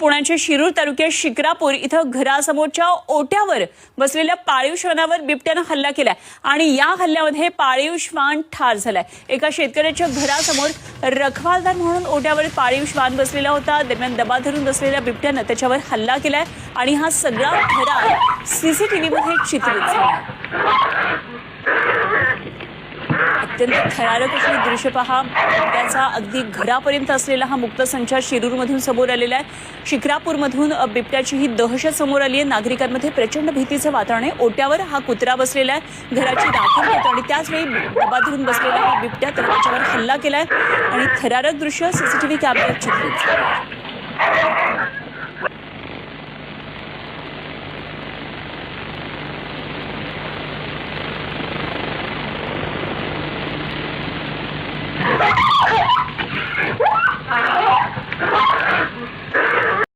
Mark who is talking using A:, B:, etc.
A: पुण्याच्या शिरूर तालुक्यात शिक्रापूर इथं घरासमोरच्या ओट्यावर बसलेल्या पाळीव श्वानावर बिबट्यानं हल्ला केलाय आणि या हल्ल्यामध्ये पाळीव श्वान ठार झालाय। एका शेतकऱ्याच्या घरासमोर रखवालदार म्हणून ओट्यावर पाळीव श्वान बसलेला होता। दरम्यान दबा धरून बसलेल्या बिबट्यानं त्याच्यावर हल्ला केलाय आणि हा सगळा थरार सीसीटीव्हीमध्ये चित्रित झाला। अत्यंत थरारक अशी दृश्य पहा, त्याचा अगदी घरापर्यंत असलेला हा मुक्त संचार शिरूरमधून समोर आलेला आहे। शिक्रापूरमधून बिबट्याची ही दहशत समोर आली आहे। नागरिकांमध्ये प्रचंड भीतीचं वातावरण आहे। ओट्यावर हा कुत्रा बसलेला आहे, घराची राखण करतो आणि त्याचवेळी दबा धरून बसलेला हा बिबट्या त्याच्यावर हल्ला केलाय आणि थरारक दृश्य सीसीटीव्ही कॅमेऱ्यात चित्रित झालं।